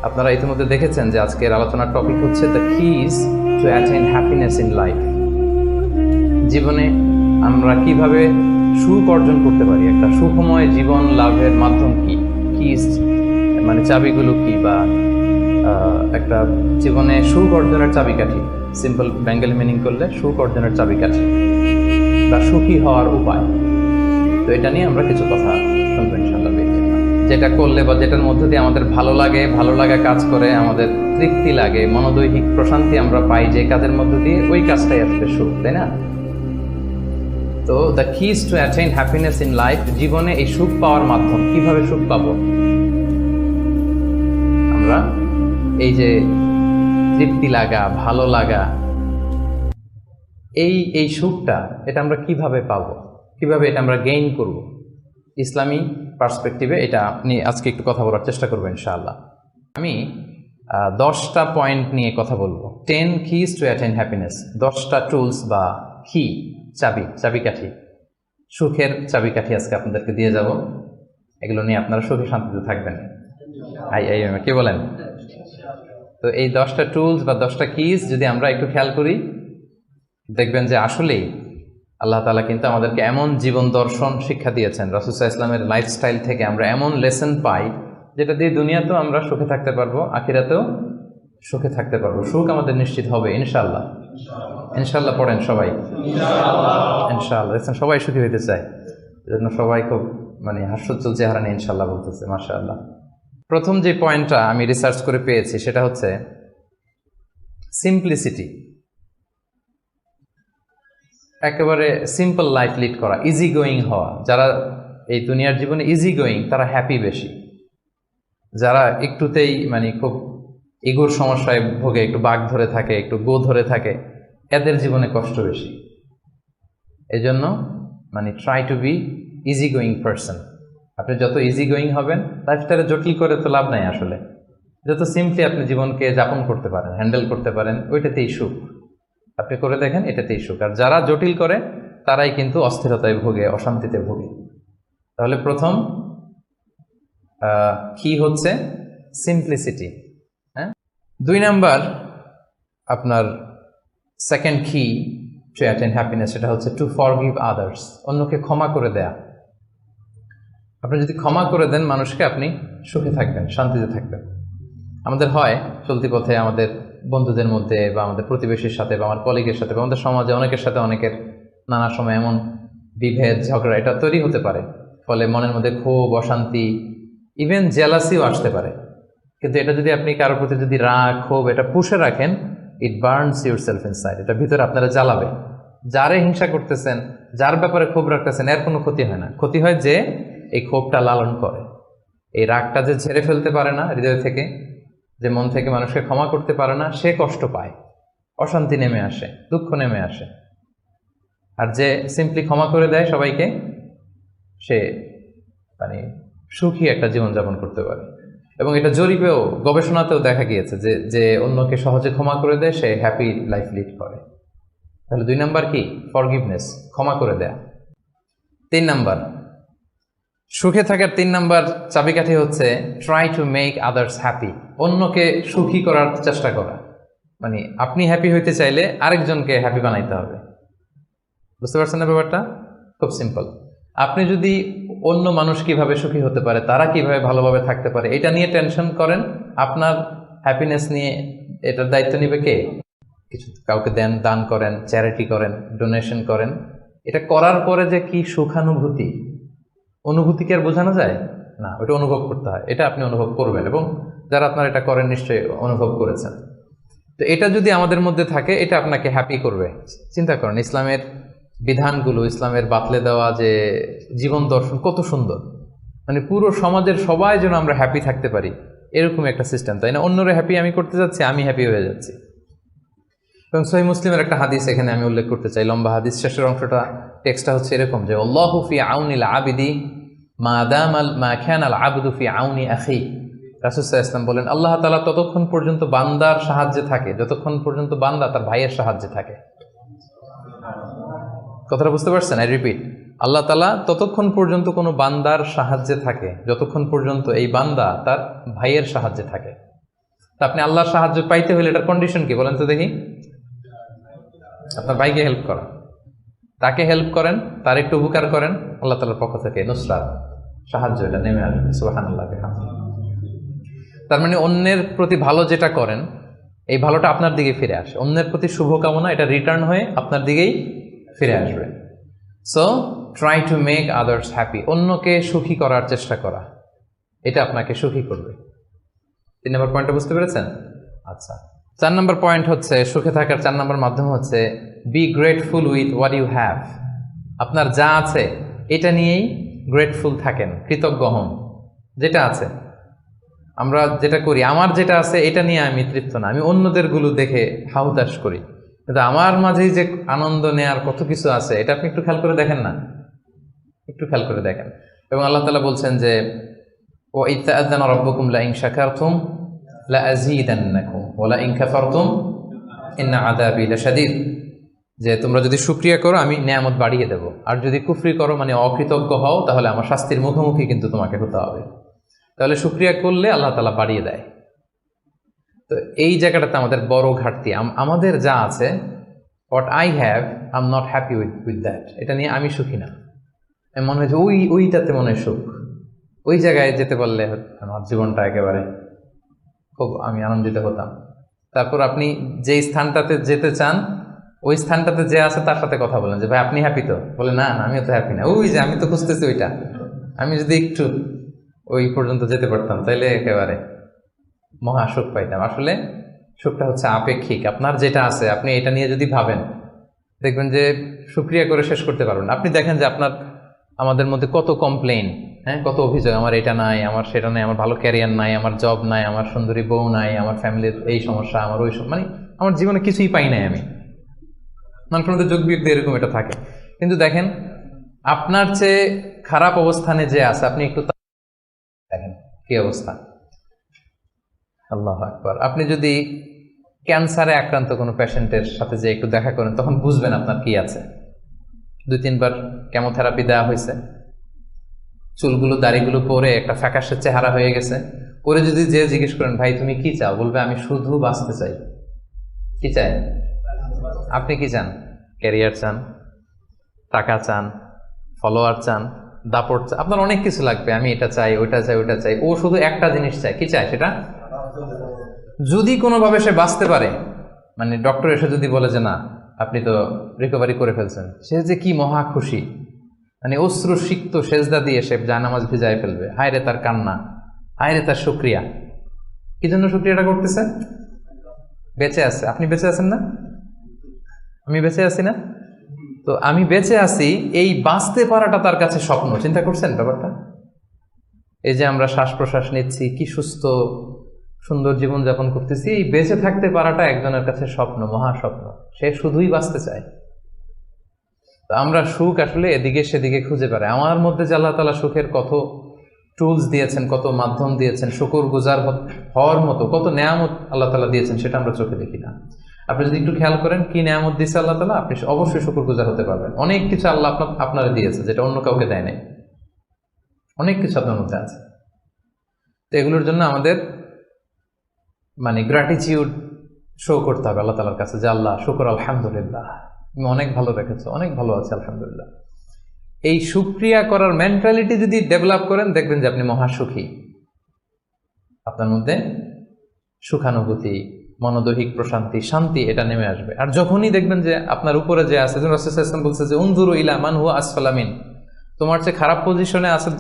আপনারা ইতিমধ্যে দেখেছেন যে আজকের আলোচনার টপিক হচ্ছে the keys to attain happiness in life. জীবনে আমরা কিভাবে সুখ অর্জন করতে পারি, একটা সুখময় জীবন লাভের মাধ্যম কি, কিজ মানে চাবিগুলো কি, বা একটা জীবনে সুখ অর্জনের চাবিকাঠি, সিম্পল বেঙ্গলি মিনিং করলে সুখ অর্জনের চাবিকাঠি বা সুখী হওয়ার উপায়। তো এটা নিয়ে আমরা কিছু কথা শুনবো ইনশাআল্লাহ। যেটা করলে বা যেটার মধ্যে দিয়ে আমাদের ভালো লাগা কাজ করে, আমাদের তৃপ্তি লাগে, মনোদৈহিক প্রশান্তি আমরা পাই, যে কাজের মধ্যে দিয়ে ওই কাজটাই আসলে সুখ, তাই না? তো the keys to attain happiness in life, জীবনে এই সুখ পাওয়ার মাধ্যম, কিভাবে সুখ পাবো আমরা, এই যে তৃপ্তি লাগা, ভালো লাগা, এই সুখটা এটা আমরা কিভাবে পাবো, কিভাবে এটা আমরা গেইন করব, ইসলামী পার্সপেক্টিভে এটা নিয়ে আজকে একটু কথা বলার চেষ্টা করবো ইনশাআল্লাহ। আমি 10টা পয়েন্ট নিয়ে কথা বলবো। 10 keys to attain happiness, 10টা টুলস বা কি, চাবিকাঠি, সুখের চাবিকাঠি আজকে আপনাদেরকে দিয়ে যাব। এগুলো নিয়ে আপনারা সুখে শান্তিতে থাকবেন। কি বলেন? তো এই 10টা টুলস বা 10টা কিজ যদি আমরা একটু খেয়াল করি, দেখবেন যে আসলেই আল্লাহ তাআলা কিন্তু আমাদেরকে এমন জীবন দর্শন শিক্ষা দিয়েছেন, রাসূল সাল্লাল্লাহু আলাইহি ওয়াসাল্লামের লাইফস্টাইল থেকে আমরা এমন লেসন পাই, যেটা দিয়ে দুনিয়াতেও আমরা সুখে থাকতে পারবো, আখিরাতেও সুখে থাকতে পারবো। সুখ আমাদের নিশ্চিত হবে ইনশাআল্লাহ। ইনশাআল্লাহ পড়েন সবাই, ইনশাআল্লাহ। দেখছেন সবাই সুখী হইতে চায়, এজন্য সবাই খুব হাস্যোজ্জ্বল চেহারা নিয়ে ইনশাআল্লাহ বলতেছে, মাশাআল্লাহ। প্রথম যে পয়েন্টটা আমি রিসার্চ করে পেয়েছি সেটা হচ্ছে সিম্পলিসিটি। একেবারে সিম্পল লাইফ লিড করা, ইজি গোয়িং হওয়া। যারা এই দুনিয়ার জীবনে ইজি গোয়িং তারা হ্যাপি বেশি। যারা একটুতেই খুব ইগোর সমস্যায় ভোগে, একটু বাঘ ধরে থাকে, একটু গো ধরে থাকে, এদের জীবনে কষ্ট বেশি। এই জন্য try to be easy going person. আপনি যত ইজি গোয়িং হবেন, লাইফটারে জটিল করে তো লাভ নাই আসলে। যত সিম্পলি আপনি জীবনকে যাপন করতে পারেন, হ্যান্ডেল করতে পারেন, ওইটাতেই সুখ। আপনি করে দেখেন, এটাতেই সুখ। আর যারা জটিল করে তারাই কিন্তু অস্থিরতায় ভোগে, অশান্তিতে ভোগে। তাহলে প্রথম কি হচ্ছে সিম্পলিসিটি। হ্যাঁ, 2 নাম্বার আপনার সেকেন্ড কি টু অ্যাটেইন হ্যাপিনেস, সেটা হচ্ছে টু ফরগিভ আদার্স, অন্যকে ক্ষমা করে দেয়া। আপনি যদি ক্ষমা করে দেন মানুষকে, আপনি সুখে থাকবেন, শান্তিতে থাকবেন। আমাদের হয় চলতি পথে আমাদের বন্ধুদের মধ্যে বা আমাদের প্রতিবেশীর সাথে বা আমার কলিগের সাথে বা আমাদের সমাজে অনেকের সাথে অনেকের নানা সময় এমন বিভেদ, ঝগড়া এটা তৈরি হতে পারে, ফলে মনের মধ্যে ক্ষোভ, অশান্তি, ইভেন জেলাসিও আসতে পারে। কিন্তু এটা যদি আপনি কারোর প্রতি যদি রাগ, ক্ষোভ এটা পুষে রাখেন, ইট বার্নস ইউর সেলফ ইনসাইড, এটা ভিতরে আপনারা জ্বালাবে। যারে হিংসা করতেছেন, যার ব্যাপারে ক্ষোভ রাখতেছেন, এর কোনো ক্ষতি হয় না। ক্ষতি হয় যে এই ক্ষোভটা লালন করে, এই রাগটা যে ঝেড়ে ফেলতে পারে না হৃদয় থেকে, যে মন থেকে মানুষকে ক্ষমা করতে পারে না, সে কষ্ট পায়, অশান্তি নেমে আসে, দুঃখ নেমে আসে। আর যে সিম্পলি ক্ষমা করে দেয় সবাইকে, সে সুখী একটা জীবনযাপন করতে পারে। এবং এটা জরিপেও, গবেষণাতেও দেখা গিয়েছে যে যে অন্যকে সহজে ক্ষমা করে দেয়, সে হ্যাপি লাইফ লিড করে। তাহলে 2 নাম্বার কি? ফরগিভনেস, ক্ষমা করে দেয়া। 3 নাম্বার সুখে থাকার 3 নাম্বার চাবিকাঠি হচ্ছে try to make others happy, অন্যকে সুখী করার চেষ্টা করা। আপনি হ্যাপি হইতে চাইলে আরেকজনকে হ্যাপি বানাইতে হবে। বুঝতে পারছেন না ব্যাপারটা? খুব সিম্পল। আপনি যদি অন্য মানুষ কিভাবে সুখী হতে পারে, তারা কিভাবে ভালোভাবে থাকতে পারে, এটা নিয়ে টেনশন করেন, আপনার হ্যাপিনেস নিয়ে এটার দায়িত্ব নেবে কে? কিছু কাউকে দান করেন, চ্যারিটি করেন, ডোনেশন করেন। এটা করার পরে যে কি সুখানুভূতি, অনুভূতি কি আর বোঝানো যায় না? ওটা অনুভব করতে হয়। এটা আপনি অনুভব করবেন, এবং যারা আপনারা এটা করেন নিশ্চয়ই অনুভব করেছেন। তো এটা যদি আমাদের মধ্যে থাকে, এটা আপনাকে হ্যাপি করবে। চিন্তা করেন ইসলামের বিধানগুলো, ইসলামের বাতলে দেওয়া যে জীবন দর্শন কত সুন্দর। পুরো সমাজের সবাই যেন আমরা হ্যাপি থাকতে পারি, এরকম একটা সিস্টেম, তাই না? অন্যরা হ্যাপি আমি করতে যাচ্ছি, আমি হ্যাপি হয়ে যাচ্ছি। এবং সহিহ মুসলিমের একটা হাদিস এখানে আমি উল্লেখ করতে চাই, লম্বা হাদিস। শেষের অংশটা, টেক্সটটা হচ্ছে এরকম যে আল্লাহু ফি আউনিল আবিদি মা কানাল আবদু ফি আউনি আখি। রাসূল সাল্লাল্লাহু আলাইহি ওয়াসাল্লাম বলেন, আল্লাহ তাআলা ততক্ষণ পর্যন্ত বান্দার সাহায্যে থাকে যতক্ষণ পর্যন্ত বান্দা তার ভাইয়ের সাহায্যে থাকে। কথাটা বুঝতে পারছেন? আই রিপিট, আল্লাহ তাআলা ততক্ষণ পর্যন্ত কোনো বান্দার সাহায্যে থাকে যতক্ষণ পর্যন্ত এই বান্দা তার ভাইয়ের সাহায্যে থাকে। তা আপনি আল্লাহর সাহায্য পাইতে হলে এটার কন্ডিশন কি বলেন তো দেখি? আপনার ভাইকে হেল্প করা, তাকে হেল্প করেন, তার একটু উপকার করেন, আল্লাহ তাআলার পক্ষ থেকে নুসরাত, সাহায্য এটা নেমে আসবে। সুবহানাল্লাহ। তার মানে অন্যের প্রতি ভালো যেটা করেন এই ভালোটা আপনার দিকে ফিরে আসে, অন্যের প্রতি শুভকামনা এটা রিটার্ন হয়ে আপনার দিকেই ফিরে আসবে। So try to make others happy, অন্যকে সুখী করার চেষ্টা করা, এটা আপনাকে সুখী করবে। 3 নম্বর পয়েন্টটা বুঝতে পেরেছেন? আচ্ছা, 4 নম্বর পয়েন্ট হচ্ছে সুখে থাকার 4 নম্বর মাধ্যম হচ্ছে be grateful with what you have. আপনার যা আছে এটা নিয়েই গ্রেটফুল থাকেন, কৃতজ্ঞ হন। যেটা আছে, আমরা যেটা করি, আমার যেটা আছে এটা নিয়ে আমি তৃপ্ত না, আমি অন্যদের গুলো দেখে হাহুতাশ করি, কিন্তু আমার মাঝেই যে আনন্দ নেয়ার কত কিছু আছে এটা আপনি একটু খেয়াল করে দেখেন না, একটু খেয়াল করে দেখেন। এবং আল্লাহ তাআলা বলছেন যে ওয়া ইত্তাআযানা রাব্বুকুম লা ইন শাকারতুম লা আযীদান্নাকুম ওয়া লা ইন কাফারতুম ইন্না আযাবি লাশাদীদ, যে তোমরা যদি শুকরিয়া করো আমি নিয়ামত বাড়িয়ে দেব, আর যদি কুফরি করো মানে অকৃতজ্ঞ হও তাহলে আমার শাস্তির মুখোমুখি কিন্তু তোমাকে হতে হবে। তাহলে শুকরিয়া করলে আল্লাহ তাআলা বাড়িয়ে দেয়। তো এই জায়গাটাতে আমাদের বড় ঘাটতি, আমাদের যা আছে what I have I am not happy with that, এটা নিয়ে আমি সুখী না। মনে হয় যে ওইটাতে মনে হয় সুখ, ওই জায়গায় যেতে পারলে আমার জীবনটা একেবারে খুব আমি আনন্দিত হতাম। তারপর আপনি যেই স্থানটাতে যেতে চান ওই স্থানটাতে যে আছে তার সাথে কথা বলেন যে ভাই আপনি হ্যাপি তো? বলে না না আমিও তো হ্যাপি না, ওই যে আমি তো খুঁজতেছি ওইটা, আমি যদি একটু ওই পর্যন্ত যেতে পারতাম তাইলে একেবারে মহা সুখ পাইতাম। আসলে সুখটা হচ্ছে আপেক্ষিক, আপনার যেটা আছে আপনি এটা নিয়ে যদি ভাবেন দেখবেন যে শুকরিয়া করে শেষ করতে পারবেন। আপনি দেখেন যে আমাদের মধ্যে কত কমপ্লেইন, হ্যাঁ, কত অভিযোগ, আমার এটা নাই, আমার সেটা নাই, আমার ভালো ক্যারিয়ার নাই, আমার জব নাই, আমার সুন্দরী বউ নাই, আমার ফ্যামিলির এই সমস্যা, আমার ওই মানে আমার জীবনে কিছুই পাই নাই আমি। মানুষের মধ্যে যোগ বিয়োগ এরকম এটা থাকে। কিন্তু দেখেন আপনার চেয়ে খারাপ অবস্থানে যে আছে আপনি একটু দেখেন কি অবস্থা। আল্লাহু আকবার। আপনি যদি ক্যান্সারে আক্রান্ত কোনো পেশেন্টের সাথে যে একটু দেখা করেন তখন বুঝবেন আপনার কি আছে। 2-3 বার কেমোথেরাপি দেওয়া হয়েছে, চুলগুলো দাড়িগুলো পরে একটা ফ্যাকাশে চেহারা হয়ে গেছে, পরে যদি যে জিজ্ঞেস করেন ভাই তুমি কি চাও, বলবে আমি শুধু বাঁচতে চাই। কি চাই? আপনি কি চান? ক্যারিয়ার চান, টাকা চান, ফলোয়ার চান, দাপট চান, আপনার অনেক কিছু লাগবে, আমি এটা চাই, ওইটা চাই, ওইটা চাই। ও শুধু একটা জিনিস চায়, কি চায় সেটা? যদি কোনোভাবে সে বাঁচতে পারে, মানে ডক্টর এসে যদি বলে যে না আপনি তো রিকভারি করে ফেলছেন, সে যে কি মহা খুশি, মানে অশ্রু সিক্ত সেজদা দিয়ে সে জায়নামাজ ভিজায় ফেলবে। হায় রে তার কান্না, হায় রে তার শুকরিয়া। কি জন্য শুকরিয়াটা করতেছে? বেঁচে আছে। আপনি বেঁচে আছেন না? আমি বেঁচে আছি না? তো আমি বেঁচে আছি, এই বাঁচতে পারাটা তার কাছে স্বপ্ন। চিন্তা করছেন ব্যাপারটা? এই যে আমরা শ্বাস প্রশ্বাস নিচ্ছি, কি সুস্থ সুন্দর জীবন যাপন করতেছি, এই বেঁচে থাকতে পারাটা একজনের কাছে স্বপ্ন, মহা স্বপ্ন। সে শুধুই বাঁচতে চায়। তো আমরা সুখ আসলে এদিকে সেদিকে খুঁজে পাই। আমার মধ্যে যে আল্লাহ তাআলা সুখের কত টুলস দিয়েছেন, কত মাধ্যম দিয়েছেন, শুকর গুজার হওয়ার মতো কত নেয়ামত আল্লাহ তাআলা দিয়েছেন, সেটা আমরা চোখে দেখি না। আপনি যদি একটু খেয়াল করেন কি নেয়ামত দিয়েছে আল্লাহ তাআলা, আপনি অবশ্যই শুকর গুজার হতে পারবেন। অনেক কিছু আল্লাহ আপনারা দিয়েছে যেটা অন্য কাউকে দেয় নাই, অনেক কিছু আপনার মধ্যে আছে। তো এগুলোর জন্য আমাদের মানে গ্র্যাটিটিউড শো করতে হবে আল্লাহ তাআলার কাছে, যে আল্লাহ শুকর, আলহামদুলিল্লাহ তুমি অনেক ভালো রেখেছো, অনেক ভালো আছে আলহামদুলিল্লাহ। এই শুকরিয়া করার মেন্টালিটি যদি ডেভেলপ করেন দেখবেন যে আপনি মহা সুখী, আপনার মধ্যে সুখানুভূতি, মনোদৈহিক প্রশান্তি, শান্তি এটা নেমে আসবে। আর যখনই দেখবেন যে আপনার উপরে যে আছে, রাসূল সাল্লাল্লাহু আলাইহি ওয়াসাল্লাম বলছে যে উনজুরু ইলা মান হুয়া আসফালা মিন, তোমার চেয়ে খারাপ পজিশনে আছে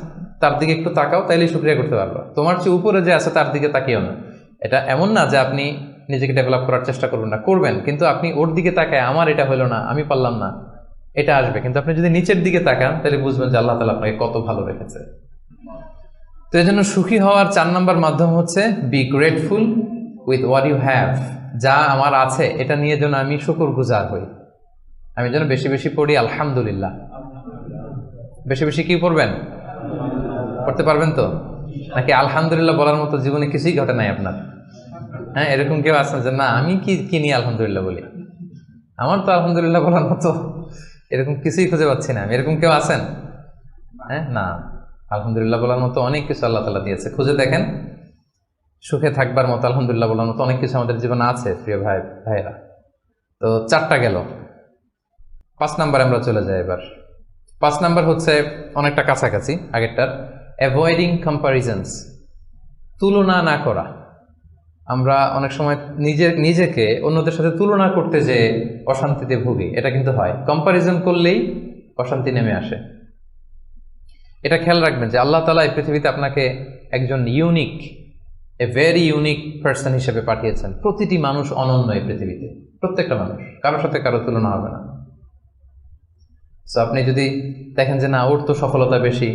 তার দিকে একটু তাকাও, তাইলেই শুকরিয়া করতে পারবা। তোমার চেয়ে উপরে যে আছে তার দিকে তাকিও না। এটা এমন না যে আপনি নিজেকে ডেভেলপ করার চেষ্টা করবেন না, করবেন, কিন্তু আপনি ওর দিকে তাকায় আমার এটা হলো না, আমি পারলাম না, এটা আসবে। কিন্তু আপনি যদি নিচের দিকে তাকান তাহলে বুঝবেন যে আল্লাহ তাআলা আপনাকে কত ভালো রেখেছে। তো এই জন্য সুখী হওয়ার 4 নম্বর মাধ্যম হচ্ছে be grateful with what you have. যা আমার আছে এটা নিয়ে যেন আমি শুকর গুজার হই, আমি যেন বেশি বেশি পড়ি আলহামদুলিল্লাহ। বেশি বেশি কি পড়বেন? পড়তে পারবেন তো? নাকি আলহামদুলিল্লাহ বলার মতো জীবনে কিছুই ঘটে নাই আপনার? হ্যাঁ, এরকম কেউ আছেন যে না আমি কি নিয়ে আলহামদুলিল্লাহ বলি, আমার তো আলহামদুলিল্লাহ বলার মতো এরকম কিছুই খুঁজে পাচ্ছি না আমি? এরকম কেউ আছেন? হ্যাঁ, না, আলহামদুলিল্লাহ বলার মতো অনেক কিছু আল্লাহ তাআলা দিয়েছে, খুঁজে দেখেন। সুখে থাকবার মতো, আলহামদুলিল্লাহ বলার মতো অনেক কিছু আমাদের জীবনে আছে প্রিয় ভাইয়েরা। তো 4টা গেল, 5 নাম্বার আমরা চলে যাই এবার। 5 নাম্বার হচ্ছে অনেকটা কাছাকাছি আগেরটার, অ্যাভয়েডিং কম্পারিজনস, তুলনা না করা। আমরা অনেক সময় নিজেকে অন্যদের সাথে তুলনা করতে যে অশান্তিতে ভুগি, এটা কিন্তু হয়। কম্পারিজন করলেই অশান্তি নেমে আসে। এটা খেয়াল রাখবেন যে আল্লাহ তাআলা এই পৃথিবীতে আপনাকে একজন unique, a very unique person হিসেবে পাঠিয়েছেন। প্রতিটি মানুষ অনন্য এই পৃথিবীতে, প্রত্যেকটা মানুষ, কারোর সাথে কারো তুলনা হবে না। সো আপনি যদি দেখেন যে না, ওর তো সফলতা বেশি,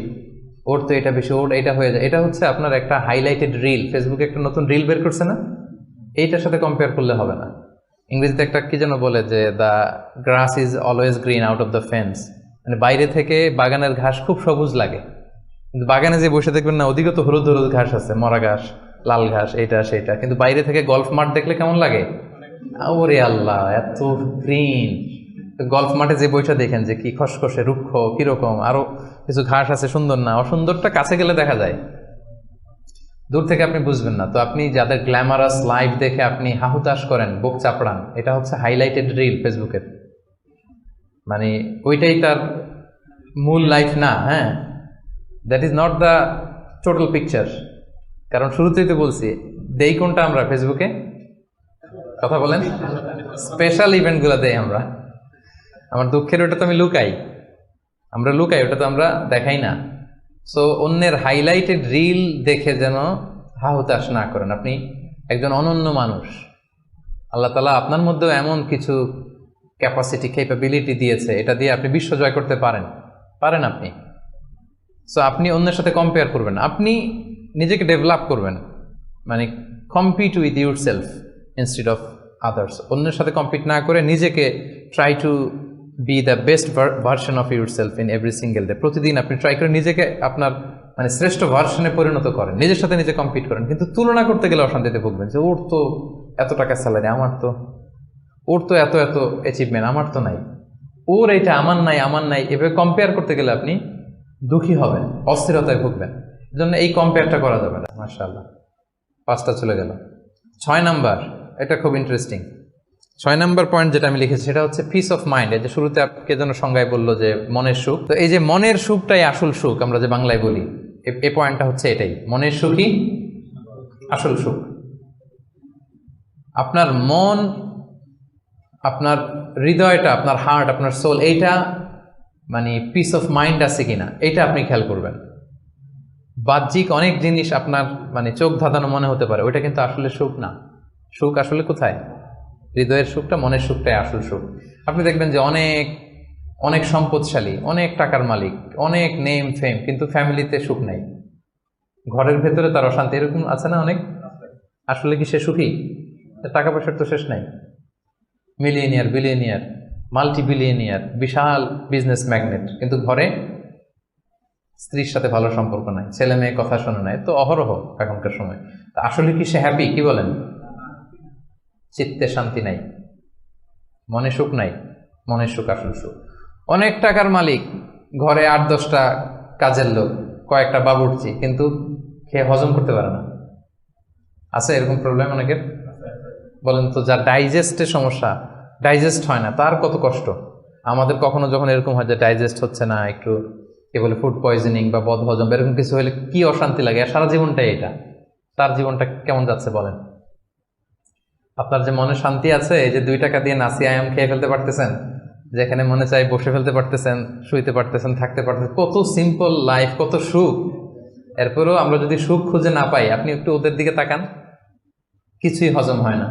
ওর তো এটা বেশি, ওর এটা হয়ে যায়, এটা হচ্ছে আপনার একটা হাইলাইটেড রিল। ফেসবুকে একটা নতুন রিল বের করছে না, এইটার সাথে কম্পেয়ার করলে হবে না। ইংরেজিতে একটা কি যেন বলে যে the grass is always green out of the fence, মানে বাইরে থেকে বাগানের ঘাস খুব সবুজ লাগে, কিন্তু বাগানে যে বসে দেখবেন না, ওদিকে তো হলুদ হলুদ ঘাস আছে, মরা ঘাস, লাল ঘাস, এইটা সেইটা, কিন্তু বাইরে থেকে গল্ফ মাঠ দেখলে কেমন লাগে? ওরে আল্লাহ, এত গ্রিন! গল্ফ মাঠে যে বইটা দেখেন যে কি খসখসে রুক্ষ, কিরকম, আরো কিছু ঘাস আছে, সুন্দর না? অসুন্দরটা কাছে গেলে দেখা যায়, দূর থেকে আপনি বুঝবেন না। তো আপনি যাদের গ্ল্যামারাস লাইফ দেখে আপনি হাহুতাশ করেন, বুক চাপড়ান, এটা হচ্ছে হাইলাইটেড রিল ফেসবুকের, মানে ওইটাই তার মূল লাইফ না। হ্যাঁ, that is not the total picture. কারণ শুরুতেই তো বলছি, দেই কোনটা আমরা ফেসবুকে? কথা বলেন, স্পেশাল ইভেন্টগুলো দেই আমরা। আমার দুঃখের ওটা তো আমি লুকাই, আমরা লুকাই, ওটা তো আমরা দেখাই না। সো অন্যের হাইলাইটেড রিল দেখে যেন হাহুতাশ না করেন। আপনি একজন অনন্য মানুষ, আল্লাহ তাআলা আপনার মধ্যেও এমন কিছু ক্যাপাসিটি, ক্যাপাবিলিটি দিয়েছে, এটা দিয়ে আপনি বিশ্ব জয় করতে পারেন আপনি। সো আপনি অন্যের সাথে কম্পেয়ার করবেন, আপনি নিজেকে ডেভেলপ করবেন, মানে compete with your self instead of others. অন্যের সাথে কম্পিট না করে নিজেকে try to B the best version of your self in every single day. প্রতিদিন আপনি ট্রাই করে নিজেকে আপনার মানে শ্রেষ্ঠ ভার্সনে পরিণত করেন, নিজের সাথে নিজে কম্পিট করেন। কিন্তু তুলনা করতে গেলে অশান্তিতে ভুগবেন যে ওর তো এত টাকা স্যালারি, ওর তো এত এত অ্যাচিভমেন্ট, আমার তো নাই, ওর এটা আমার নাই। এভাবে কম্পেয়ার করতে গেলে আপনি দুঃখী হবেন, অস্থিরতায় ভুগবেন। এজন্য এই কম্পেয়ারটা করা যাবে না। মাশাআল্লাহ, 5টা চলে গেল। 6 নাম্বার, এটা খুব ইন্টারেস্টিং। 6 নাম্বার পয়েন্ট যেটা আমি লিখেছি সেটা হচ্ছে পিস অফ মাইন্ড। এই যে শুরুতে কে যেন সংজ্ঞায় বললো যে মনের সুখ, তো এই যে মনের সুখটাই আসল সুখ, আমরা যে বাংলায় বলি, এই পয়েন্টটা হচ্ছে এটাই, মনের সুখই আসল সুখ। আপনার মন, আপনার হৃদয়টা, আপনার হার্ট, আপনার সোল, এইটা মানে পিস অফ মাইন্ড আছে কিনা, এটা আপনি খেয়াল করবেন। বাহ্যিক অনেক জিনিস আপনার মানে চোখ ধাঁধানো মনে হতে পারে, ওইটা কিন্তু আসলে সুখ না। সুখ আসলে কোথায়? হৃদয়ের সুখটা, মনের সুখটাই আসল সুখ। আপনি দেখবেন যে অনেক অনেক সম্পদশালী, অনেক টাকার মালিক, অনেক নেম ফেম, কিন্তু ফ্যামিলিতে সুখ নাই, ঘরের ভেতরে তার অশান্তি, এরকম আছে না অনেক? আসলে কি সে সুখী? টাকা পয়সার তো শেষ নাই, মিলিয়নিয়ার, বিলিয়নিয়ার, মাল্টি বিলিয়নিয়ার, বিশাল বিজনেস ম্যাগনেট, কিন্তু ঘরে স্ত্রীর সাথে ভালো সম্পর্ক নাই, ছেলে মেয়ে কথা শোনে নাই, তো অহরহ এখনকার সময়। আসলে কি সে হ্যাপি? কি বলেন? চিত্তে শান্তি নাই, মনে সুখ নাই। মনের সুখ আসল সুখ। অনেক টাকার মালিক, ঘরে 8-10টা কাজের লোক, কয়েকটা বাবুর্চি, কিন্তু খেয়ে হজম করতে পারে না। আছে এরকম প্রবলেম অনেকের? বলেন তো, যার ডাইজেস্টের সমস্যা, ডাইজেস্ট হয় না, তার কত কষ্ট। আমাদের কখনো যখন এরকম হয় যে ডাইজেস্ট হচ্ছে না, একটু কি বলে ফুড পয়জনিং বা বদহজম এরকম কিছু হলে কি অশান্তি লাগে, আর সারা জীবনটাই এটা। তার জীবনটা কেমন যাচ্ছে বলেন? আপনার যে মনে শান্তি আছে, এই যে 2 টাকা দিয়ে নাসি আয়াম খেয়ে ফেলতে পারতেছেন, যেখানে মনে চাই বসে ফেলতে পারতেছেন, শুইতে পারতেছেন, থাকতে পারতেছেন, কত সিম্পল লাইফ, কত সুখ। এরপরেও আমরা যদি সুখ খুঁজে না পাই, আপনি একটু ওদের দিকে তাকান, কিছুই হজম হয় না।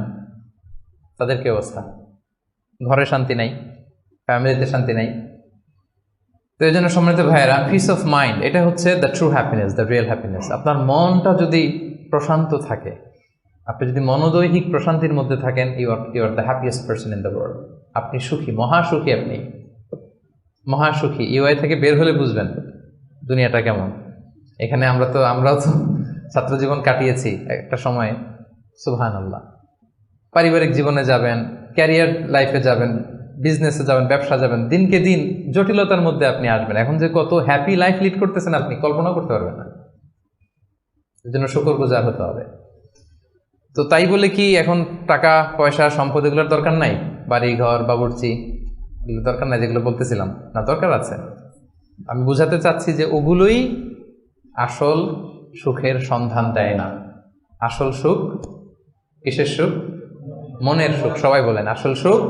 তাদের কি অবস্থা? ঘরে শান্তি নাই, ফ্যামিলিতে শান্তি নাই। তো এই জন্য সম্মানিত ভাইয়েরা, পিস অফ মাইন্ড, এটা হচ্ছে the true happiness, the real happiness. আপনার মনটা যদি প্রশান্ত থাকে, আপনি যদি মনোদৈহিক প্রশান্তির মধ্যে থাকেন, you are the happiest person in the world. আপনি সুখী, মহাসুখী, আপনি মহাসুখী। ইউআই থেকে বের হলে বুঝবেন দুনিয়াটা কেমন। এখানে আমরাও তো ছাত্র জীবন কাটিয়েছি একটা সময়, সুবহানাল্লাহ। পারিবারিক জীবনে যাবেন, ক্যারিয়ার লাইফে যাবেন, বিজনেসে যাবেন, ব্যবসা যাবেন, দিনকে দিন জটিলতার মধ্যে আপনি আসবেন। এখন যে কত হ্যাপি লাইফ লিড করতেছেন আপনি কল্পনা করতে পারবেন না। এর জন্য শুকরগুজার হতে হবে। তো তাই বলে কি এখন টাকা পয়সা সম্পদ এগুলোর দরকার নাই? বাড়ি ঘর বাবুর্চি এগুলো দরকার নাই, যেগুলো বলতেছিলাম না, দরকার আছে। আমি বুঝাতে চাচ্ছি যে ওগুলোই আসল সুখের সন্ধান দেয় না। আসল সুখ কিসের সুখ? মনের সুখ। সবাই বলেন আসল সুখ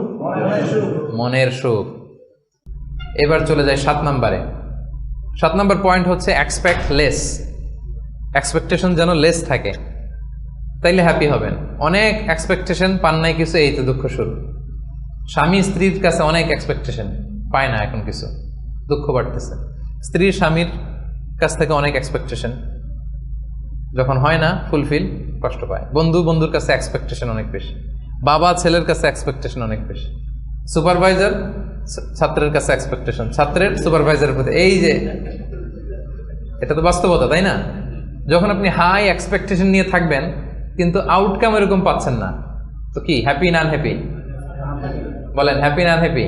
মনের সুখ। এবার চলে যায় 7 নম্বরে। 7 নম্বর পয়েন্ট হচ্ছে এক্সপেক্ট লেস। এক্সপেকটেশন যেন লেস থাকে, তাইলে হ্যাপি হবেন। অনেক এক্সপেকটেশন পান নাই কিছু, এই তো দুঃখ শুরু। স্বামী স্ত্রীর কাছে অনেক এক্সপেকটেশন, পায় না এখন কিছু, দুঃখ বাড়তেছে। স্ত্রীর স্বামীর কাছ থেকে অনেক এক্সপেকটেশন, যখন হয় না ফুলফিল, কষ্ট পায়। বন্ধু বন্ধুর কাছে এক্সপেকটেশন অনেক বেশি, বাবা ছেলের কাছে এক্সপেকটেশন অনেক বেশি, সুপারভাইজার ছাত্রের কাছে এক্সপেকটেশন, ছাত্রের সুপারভাইজারের প্রতি। এই যে এটা তো বাস্তবতা, তাই না? যখন আপনি হাই এক্সপেকটেশন নিয়ে থাকবেন কিন্তু আউটকাম এরকম পাচ্ছেন না, তো কি হ্যাপি না আনহ্যাপি? বলেন হ্যাপি না আনহ্যাপি?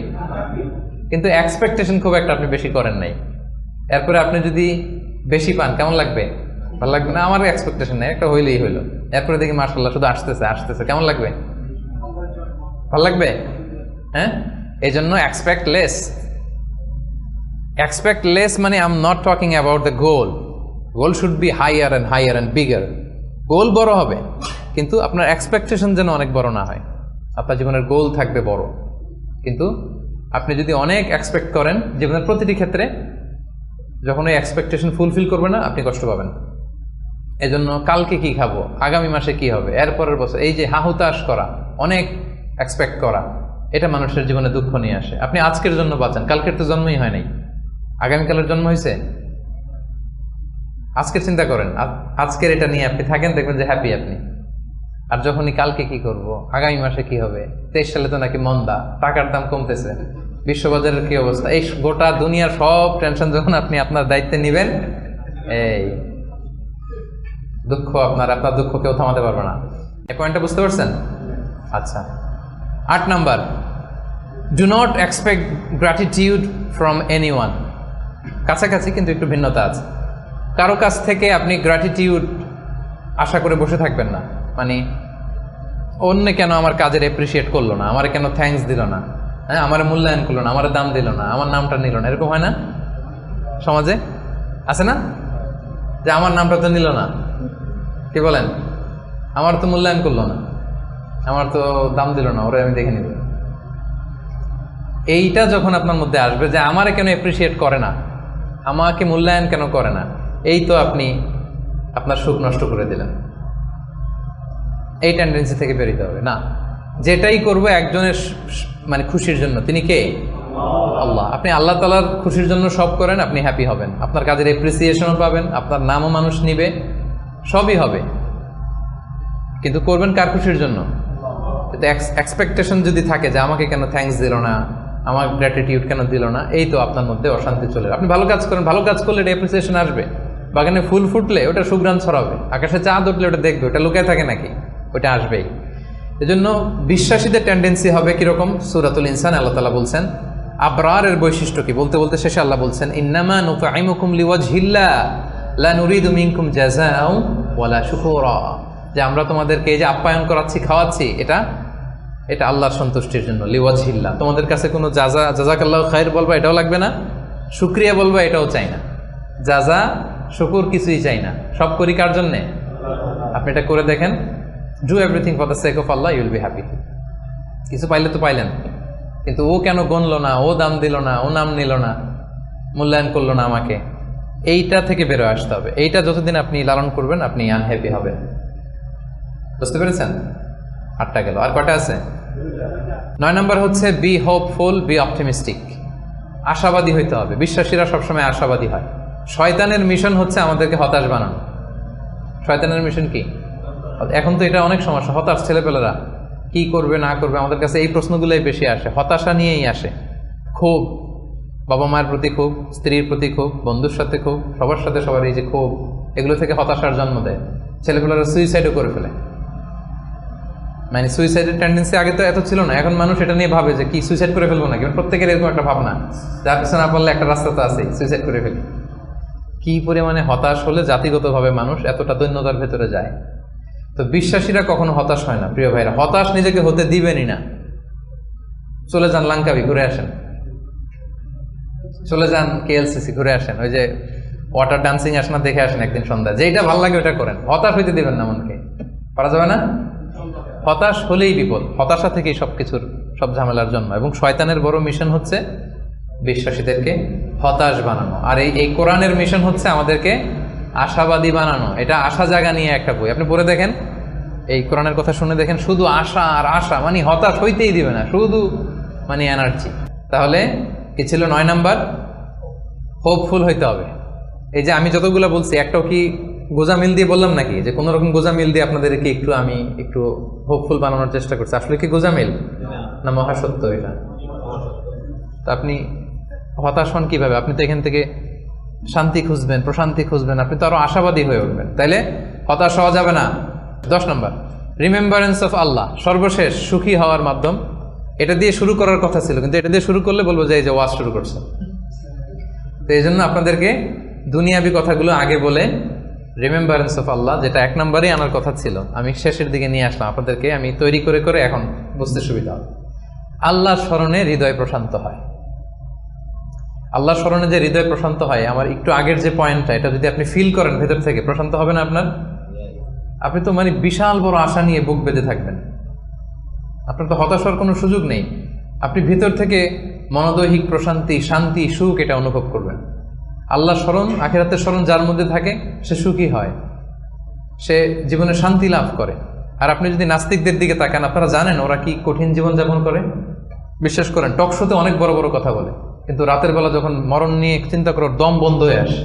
কিন্তু এক্সপেকটেশন খুব একটা আপনি বেশি করেন নাই, এরপরে আপনি যদি বেশি পান কেমন লাগবে? ভালো লাগবে না? আমার এক্সপেকটেশন নেই, একটা হইলেই হইলো, এরপরে দেখি মাশাআল্লাহ শুধু আসতেছে আসতেছে, কেমন লাগবে? ভালো লাগবে? হ্যাঁ, এই জন্য এক্সপেক্ট লেস। এক্সপেক্ট লেস মানে I am not talking about the goal. Goal should be higher and higher and bigger. Goal বড় হবে, কিন্তু আপনার এক্সপেকটেশন যেন অনেক বড় না হয়। আপনার জীবনের গোল থাকবে বড়, কিন্তু আপনি যদি অনেক এক্সপেক্ট করেন জীবনের প্রতিটি ক্ষেত্রে, যখন ওই এক্সপেকটেশন ফুলফিল করবে না আপনি কষ্ট পাবেন। এজন্য কালকে কি খাবো, আগামী মাসে কি হবে, এরপরের বছর, এই যে হাহুতাশ করা, অনেক এক্সপেক্ট করা, এটা মানুষের জীবনে দুঃখ নিয়ে আসে। আপনি আজকের জন্য বাঁচেন, কালকের তো জন্মই হয় নাই, আগামীকালের জন্ম হয়েছে। আজকের চিন্তা করেন, আজকের এটা নিয়ে আপনি থাকেন, দেখবেন যে হ্যাপি আপনি। আর যখনই কালকে কি করব, আগামী মাসে কি হবে, 23 সালে তো নাকি মন্দা, টাকার দাম কমতেছে, বিশ্ববাজারের কি অবস্থা, এই গোটা দুনিয়ার সব টেনশন যখন আপনি আপনার দায়িত্বে নেবেন, এই দুঃখ আপনার দুঃখ কেউ থামাতে পারবে না। এই পয়েন্টটা বুঝতে পারছেন? আচ্ছা, 8 number, do not expect gratitude from anyone. কাছাকাছি কিন্তু একটু ভিন্নতা আছে। কারো কাছ থেকে আপনি গ্র্যাটিটিউড আশা করে বসে থাকবেন না। মানে অন্য কেন আমার কাজের অ্যাপ্রিসিয়েট করলো না, আমার কেন থ্যাঙ্কস দিল না, হ্যাঁ আমার মূল্যায়ন করলো না, আমার দাম দিল না, আমার নামটা নিল না, এরকম হয় না? সমাজে আছে না যে আমার নামটা তো নিল না, কি বলেন, আমার তো মূল্যায়ন করলো না, আমার তো দাম দিল না, ওরা আমি দেখে নিব। এইটা যখন আপনার মধ্যে আসবে যে আমারে কেন অ্যাপ্রিসিয়েট করে না, আমাকে মূল্যায়ন কেন করে না, এই তো আপনি আপনার সুখ নষ্ট করে দিলেন। এই টেন্ডেন্সি থেকে বেরোতে হবে না। যেটাই করবো একজনের মানে খুশির জন্য, তিনি কে? আল্লাহ। আপনি আল্লাহ তাআলার খুশির জন্য সব করেন, আপনি হ্যাপি হবেন, আপনার কাজের অ্যাপ্রিসিয়েশনও পাবেন, আপনার নামও মানুষ নিবে, সবই হবে। কিন্তু করবেন কার খুশির জন্য? এক্সপেকটেশন যদি থাকে যে আমাকে কেন থ্যাঙ্কস দিল না, আমার গ্র্যাটিটিউড কেন দিল না, এই তো আপনার মধ্যে অশান্তি চলে। আপনি ভালো কাজ করেন, ভালো কাজ করলে এটা অ্যাপ্রিসিয়েশন আসবে, বাগানে ফুল ফুটলে ওটা সুঘ্রাণ ছড়াবে, আকাশে চাঁদ উঠলে ওটা দেখবে, ওটা লুকায় থাকে নাকি, ওটা আসবেই। এজন্য বিশ্বাসীদের টেন্ডেন্সি হবে কিরকম? সূরাতুল ইনসান আল্লাহ তাআলা বলছেন আবরারের বৈশিষ্ট্য কি, বলতে বলতে শেষে আল্লাহ বলছেন ইন্নামা নুতঈমুকুম লিওয়াজহিল্লাহ লা নুরিদু মিনকুম জাযাআও ওয়ালা শুকুরা, যে আমরা তোমাদেরকে এই যে আপ্যায়ন করাচ্ছি, খাওয়াচ্ছি, এটা আল্লাহর সন্তুষ্টির জন্য, লিওয়াজহিল্লাহ। তোমাদের কাছে কোনো জাযাকাল্লাহু খায়র বলবা এটাও লাগবে না, শুকরিয়া বলবা এটাও চাই না, জাযা শুকুর কিছুই চাই না, সব করি কার জন্যে? আপনি এটা করে দেখেন, do everything for the sake of Allah, you will be happy. কিছু পাইলে তো পাইলেন, কিন্তু ও কেন গণলো না, ও দাম দিল না, ও নাম নিল না, মূল্যায়ন করলো না আমাকে, এইটা থেকে বেরোয় আসতে হবে। এইটা যতদিন আপনি লালন করবেন আপনি আনহ্যাপি হবেন। বুঝতে পেরেছেন? 8টা গেল, আর কটা আছে? 9 নম্বর হচ্ছে বি হোপফুল, বি অপটিমিস্টিক। আশাবাদী হইতে হবে। বিশ্বাসীরা সবসময় আশাবাদী হয়। শয়তানের মিশন হচ্ছে আমাদেরকে হতাশ বানানো। শয়তানের মিশন কি? এখন তো এটা অনেক সমস্যা, হতাশ ছেলেপেলেরা কি করবে না করবে, আমাদের কাছে এই প্রশ্নগুলোই বেশি আসে, হতাশা নিয়েই আসে। ক্ষোভ, বাবা মায়ের প্রতি ক্ষোভ, স্ত্রীর প্রতি ক্ষোভ, বন্ধুর সাথে ক্ষোভ, সবার সাথে সবার এই যে ক্ষোভ, এগুলো থেকে হতাশার জন্ম দেয়। ছেলেপেলেরা সুইসাইডও করে ফেলে। মানে সুইসাইডের টেন্ডেন্সি আগে তো এত ছিল না, এখন মানুষ এটা নিয়ে ভাবে যে কি সুইসাইড করে ফেলবো নাকি, প্রত্যেকের এরকম একটা ভাবনা, যার পিছনে না পারলে একটা রাস্তা তো আছে, সুইসাইড করে ফেলি। কি পরিমাণে হতাশ হলে জাতিগতভাবে মানুষ এতটা দৈন্যতার ভেতরে যায়। তো বিশ্বাসীরা কখনো হতাশ হয় না প্রিয় ভাইরা, হতাশ নিজেকে হতে দিবেনই না। চলে যান লাঙ্কাবি, ঘুরে আসেন, চলে যান KLCC, ঘুরে আসেন, ওই যে ওয়াটার ডান্সিং আসনা দেখে আসেন একদিন সন্ধ্যা, যেটা ভালো লাগে ওটা করেন। হতাশ হইতে দিবেন না মনকে, পারা যাবে না। হতাশ হলেই বিপদ, হতাশা থেকেই সবকিছুর সব ঝামেলার জন্ম। এবং শয়তানের বড় মিশন হচ্ছে বিশ্বাসীদেরকে হতাশ বানানো, আর এই কোরআনের মিশন হচ্ছে আমাদেরকে আশাবাদী বানানো। এটা আশা জাগা নিয়ে একটা বই, আপনি পড়ে দেখেন, এই কোরআনের কথা শুনে দেখেন, শুধু আশা আর আশা, মানে হতাশ হইতেই দিবে না, শুধু মানে এনার্জি। তাহলে কি ছিল 9 নাম্বার? হোপফুল হইতে হবে। এই যে আমি যতগুলো বলছি একটাও কি গোজামিল দিয়ে বললাম নাকি? যে কোনো রকম গোজামিল দিয়ে আপনাদেরকে আমি একটু হোপফুল বানানোর চেষ্টা করছি। আসলে কি গোজামিল না মহাসত্য এটা? তো আপনি হতাশ হন কিভাবে? আপনি তো এখান থেকে শান্তি খুঁজবেন, প্রশান্তি খুঁজবেন, আপনি তো আরো আশাবাদী হয়ে উঠবেন। তাইলে হতাশ হওয়া যাবে না। 10 নম্বর, রিমেম্বারেন্স অফ আল্লাহ, সর্বশেষ সুখী হওয়ার মাধ্যম। এটা দিয়ে শুরু করার কথা ছিল, কিন্তু এটা দিয়ে শুরু করলে বলবো যে এই যে ওয়াজ শুরু করছে। তো এই জন্য আপনাদেরকে দুনিয়াবি কথাগুলো আগে বলে রিমেম্বারেন্স অফ আল্লাহ, যেটা 1 নম্বরেই আনার কথা ছিল, আমি শেষের দিকে নিয়ে আসলাম আপনাদেরকে। আমি তৈরি করে করে এখন বুঝতে সুবিধা হবে। আল্লাহর স্মরণে হৃদয় প্রশান্ত হয়। আল্লাহর স্মরণে যে হৃদয় প্রশান্ত হয়, আমার একটু আগের যে পয়েন্টটা, এটা যদি আপনি ফিল করেন ভেতর থেকে, প্রশান্ত হবে না আপনার? আপনি তো মানে বিশাল বড় আশা নিয়ে বুক বেঁধে থাকবেন, আপনার তো হতাশ হওয়ার কোনো সুযোগ নেই। আপনি ভিতর থেকে মনোদৈহিক প্রশান্তি, শান্তি, সুখ এটা অনুভব করবেন। আল্লাহ স্মরণ, আখিরাতের স্মরণ যার মধ্যে থাকে সে সুখী হয়, সে জীবনে শান্তি লাভ করে। আর আপনি যদি নাস্তিকদের দিকে তাকান, আপনারা জানেন ওরা কি কঠিন জীবন যাপন করে। বিশ্বাস করেন, টক শোতে অনেক বড় বড় কথা বলে, কিন্তু রাতের বেলা যখন মরণ নিয়ে চিন্তা করো, দম বন্ধ হয়ে আসে।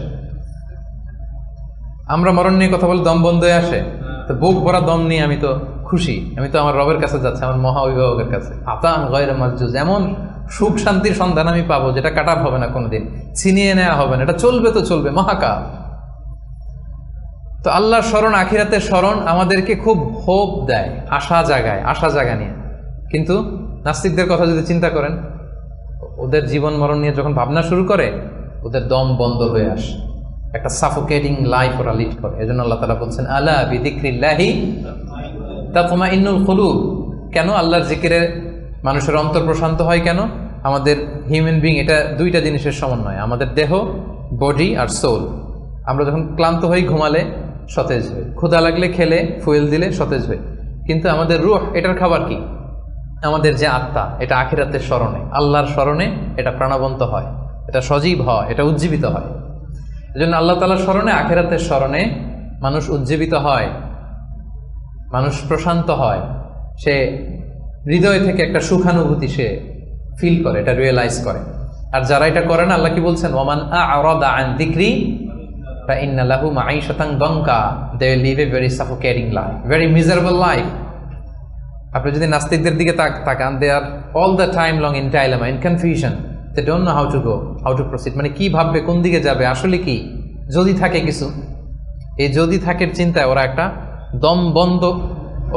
আমরা মরণ নিয়ে কথা বলে দম বন্ধ হয়ে আসে, তো বুক ভরা দম নিয়ে আমি তো খুশি, আমি তো আমার রবের কাছে যাচ্ছি, আমার মহা অভিভাবকের কাছে। আতান গয়রে মাজুজ, এমন সুখ শান্তির সন্ধান আমি পাবো যেটা কাটাপ হবে না, কোনোদিন ছিনিয়ে নেওয়া হবে না, এটা চলবে তো চলবে মহাকাল। তো আল্লাহর স্মরণ, আখিরাতের স্মরণ আমাদেরকে খুব হোপ দেয়, আশা জাগায়, আশা জাগা নিয়ে। কিন্তু নাস্তিকদের কথা যদি চিন্তা করেন, ওদের জীবন মরণ নিয়ে যখন ভাবনা শুরু করে, ওদের দম বন্ধ হয়ে আসে, একটা সাফোকেটিং লাইফ ওরা লিড করে। এজন্য আল্লাহ তাআলা বলছেন, আলা বিযিকরিল্লাহি তাতমাইন্নুল কুলুব। কেন আল্লাহর জিকিরে মানুষের অন্তর প্রশান্ত হয়? কেন? আমাদের হিউম্যান বিং এটা 2টা জিনিসের সমন্বয়, আমাদের দেহ, বডি আর সোল। আমরা যখন ক্লান্ত হই, ঘুমালে সতেজ হই, ক্ষুধা লাগলে খেলে, ফুয়েল দিলে সতেজ হই। কিন্তু আমাদের রূহ, এটার খাবার কি? আমাদের যে আত্মা, এটা আখিরাতের স্মরণে, আল্লাহর স্মরণে এটা প্রাণবন্ত হয়, এটা সজীব হয়, এটা উজ্জীবিত হয়। এজন্য আল্লাহ তাআলার স্মরণে, আখিরাতের স্মরণে মানুষ উজ্জীবিত হয়, মানুষ প্রশান্ত হয়, সে হৃদয় থেকে একটা সুখানুভূতি সে ফিল করে, এটা রিয়েলাইজ করে। আর যারা এটা করে না, আল্লাহ কি বলছেন? ওয়ামান আ'রাদা আন যিকরি ফাইন্না লাহু মাঈশাতান দানকা, they will live a very suffocating life, very miserable life. আপনি যদি নাস্তিকদের দিকে তাকান, they are all the time long in dilemma, in confusion, they don't know how to go, how to proceed, মানে কি ভাববে, কোন দিকে যাবে, আসলে কি, যদি থাকে কিছু। এই যদি থাকের চিন্তায় ওরা একটা দম বন্ধ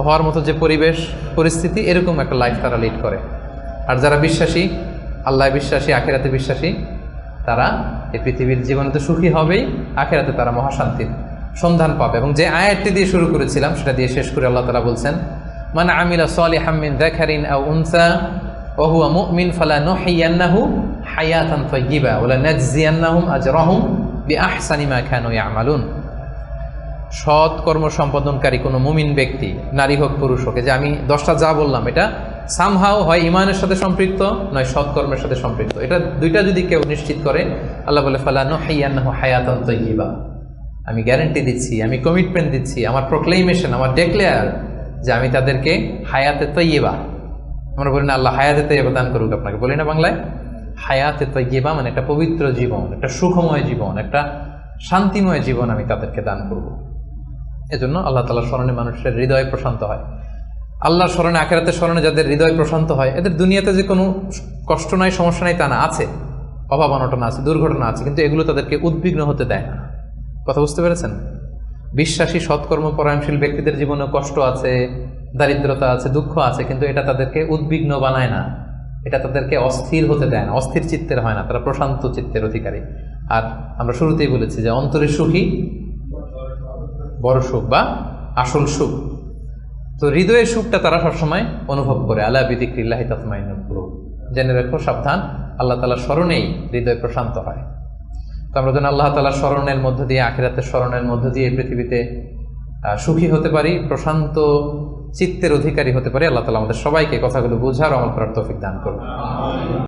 হওয়ার মতো যে পরিবেশ পরিস্থিতি, এরকম একটা লাইফ তারা লিড করে। আর যারা বিশ্বাসী, আল্লাহ বিশ্বাসী, আখিরাতে বিশ্বাসী, তারা এই পৃথিবীর জীবনে তো সুখী হবেই, আখিরাতে তারা মহাশান্তির সন্ধান পাবে। এবং যে আয়াতটি দিয়ে শুরু করেছিলাম সেটা দিয়ে শেষ করে আল্লাহ তাআলা বলছেন, মান আমিলা সালিহাম মিন যাকারিন আও উনসা ওয়া হুয়া মুমিন ফালানুহইয়ান্নাহু হায়াতান তাইয়্যিবা ওয়া লানাজজিয়ান্নাহুম আজরাহুম বিআহসানি মা কানু ইয়ামালুন। সৎ কর্ম সম্পাদনকারী কোনো মুমিন ব্যক্তি, নারী হোক পুরুষ হোক, যে আমি 10টা যা বললাম, এটা সামহাও হয় ইমানের সাথে সম্পৃক্ত, নয় সৎকর্মের সাথে সম্পৃক্ত। এটা 2টা যদি কেউ নিশ্চিত করে, আল্লাহ বলে ফালানুহইয়ান্নাহু হায়াতান তাইয়্যিবা, আমি গ্যারান্টি দিচ্ছি, আমি কমিটমেন্ট দিচ্ছি, আমার প্রোক্লেমেশন, আমার ডেক্লেয়ার, যে আমি তাদেরকে হায়াতে তাইয়্যিবা, আমরা বলি না আল্লাহ হায়াতে তাইয়্যিবা দান করুক আপনাকে, বলি না বাংলায়? হায়াতে তাইয়্যিবা মানে একটা পবিত্র জীবন, একটা সুখময় জীবন, একটা শান্তিময় জীবন আমি তাদেরকে দান করব। এজন্য আল্লাহ তাআলার স্মরণে মানুষের হৃদয় প্রশান্ত হয়। আল্লাহর স্মরণে, আখিরাতের স্মরণে যাদের হৃদয় প্রশান্ত হয়, এদের দুনিয়াতে যে কোনো কষ্ট নাই, সমস্যা নাই তা না, আছে, অভাব অনটন আছে, দুর্ঘটনা আছে, কিন্তু এগুলো তাদেরকে উদ্বিগ্ন হতে দেয় না। কথা বুঝতে পেরেছেন? বিশ্বাসী, সৎকর্ম পরায়ণশীল ব্যক্তিদের জীবনে কষ্ট আছে, দারিদ্রতা আছে, দুঃখ আছে, কিন্তু এটা তাদেরকে উদ্বিগ্ন বানায় না, এটা তাদেরকে অস্থির হতে দেয় না, অস্থির চিত্তের হয় না, তারা প্রশান্ত চিত্তের অধিকারী। আর আমরা শুরুতেই বলেছি যে অন্তরে সুখী বড় সুখ বা আসল সুখ। তো হৃদয়ের সুখটা তারা সবসময় অনুভব করে। আলা বিযিকরিল্লাহি তাতমাইন্নুল কুলুব, জেনে রাখো, সাবধান, আল্লাহ তাআলার স্মরণেই হৃদয় প্রশান্ত হয়। তো আমরা যেন আল্লাহ তাআলার স্মরণের মধ্য দিয়ে, আখিরাতের স্মরণের মধ্য দিয়ে পৃথিবীতে সুখী হতে পারি, প্রশান্ত চিত্তের অধিকারী হতে পারি। আল্লাহ তাআলা আমাদের সবাইকে কথাগুলো বোঝার, আমল করার তৌফিক দান করুন।